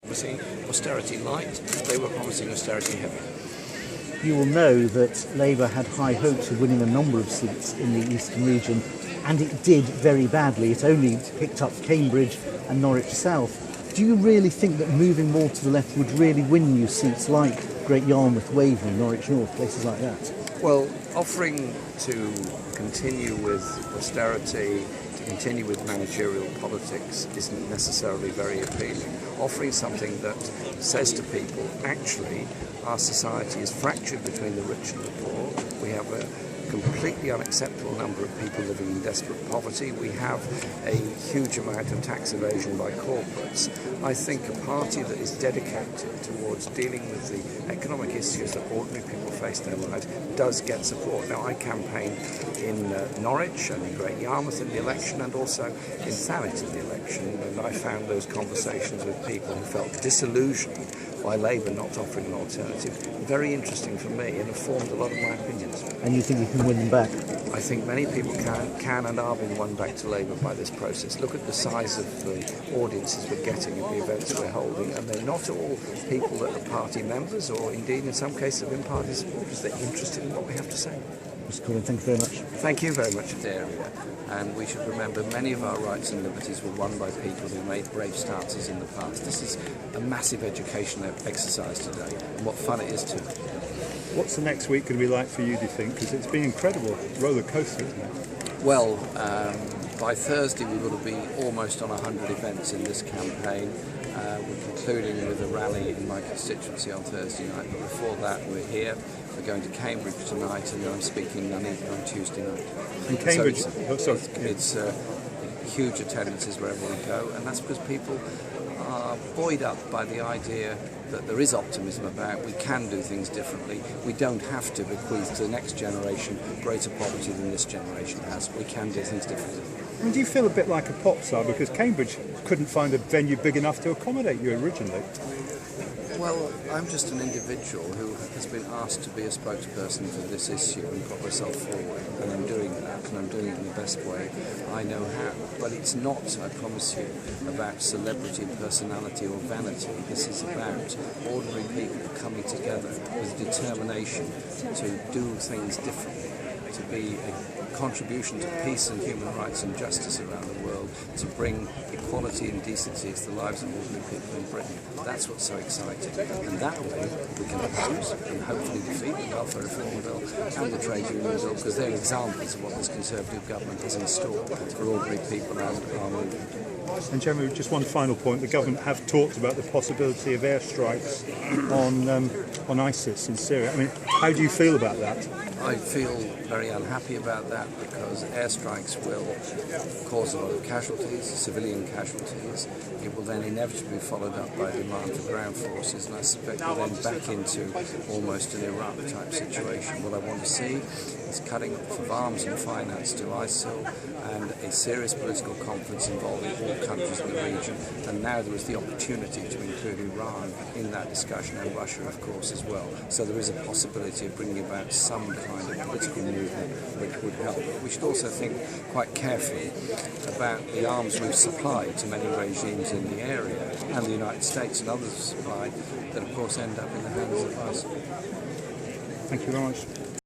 promising austerity light, they were promising austerity heavy. You will know that Labour had high hopes of winning a number of seats in the eastern region, and it did very badly. It only picked up Cambridge and Norwich South. Do you really think that moving more to the left would really win you seats like Great Yarmouth, Waverley, Norwich North, places like that? Well, offering to continue with austerity, to continue with managerial politics isn't necessarily very appealing. Offering something that says to people, actually, our society is fractured between the rich and the poor. We have a completely unacceptable number of people living in desperate poverty. We have a huge amount of tax evasion by corporates. I think a party that is dedicated towards dealing with the economic issues that ordinary people face in their lives does get support. Now, I campaigned in Norwich and in Great Yarmouth in the election, and also in Thanet in the election, and I found those conversations with people who felt disillusioned by Labour not offering an alternative very interesting for me, and have formed a lot of my opinions. And you think you can win them back? I think many people can and are being won back to Labour by this process. Look at the size of the audiences we're getting at the events we're holding, and they're not all people that are party members, or indeed in some cases have been party supporters. They're interested in what we have to say. Mr. Corbyn, thank you very much. Thank you very much. Area. And we should remember many of our rights and liberties were won by people who made brave stances in the past. This is a massive educational exercise today, and what fun it is too. What's the next week going to be like for you, do you think? Because it's been incredible roller coaster, isn't it? Well, by Thursday we will be almost on 100 events in this campaign. We're concluding with a rally in my constituency on Thursday night, but before that we're here. We're going to Cambridge tonight, and then I'm speaking in Nuneaton on Tuesday night. In Cambridge? So it's huge attendances wherever we go, and that's because people are buoyed up by the idea that there is optimism about we can do things differently. We don't have to bequeath to the next generation greater poverty than this generation has. We can do things differently. I mean, do you feel a bit like a pop star? Because Cambridge couldn't find a venue big enough to accommodate you originally. Well, I'm just an individual who has been asked to be a spokesperson for this issue and put myself forward, and I'm doing that, and I'm doing it in the best way I know how. But it's not, I promise you, about celebrity, personality or vanity. This is about ordinary people coming together with determination to do things differently, to be a contribution to peace and human rights and justice around the world, to bring equality and decency to the lives of ordinary people in Britain. That's what's so exciting. And that way we can oppose and hopefully defeat the welfare reform bill and the trade union bill, because they're examples of what this Conservative government has in store for ordinary people and our movement. And Jeremy, just one final point. The government have talked about the possibility of airstrikes on ISIS in Syria. I mean, how do you feel about that? I feel very unhappy about that, because airstrikes will cause a lot of casualties, civilian casualties. It will then inevitably be followed up by demand for ground forces, and I suspect we'll then back into almost an Iraq-type situation. What I want to see is cutting off of arms and finance to ISIL, and a serious political conference involving all countries in the region. And now there is the opportunity to include Iran in that discussion, and Russia, of course, as well. So there is a possibility of bringing about some kind of political movement which would help. But we should also think quite carefully about the arms we've supplied to many regimes in the area, and the United States and others have supplied, that of course end up in the hands of ISIL. Thank you very much.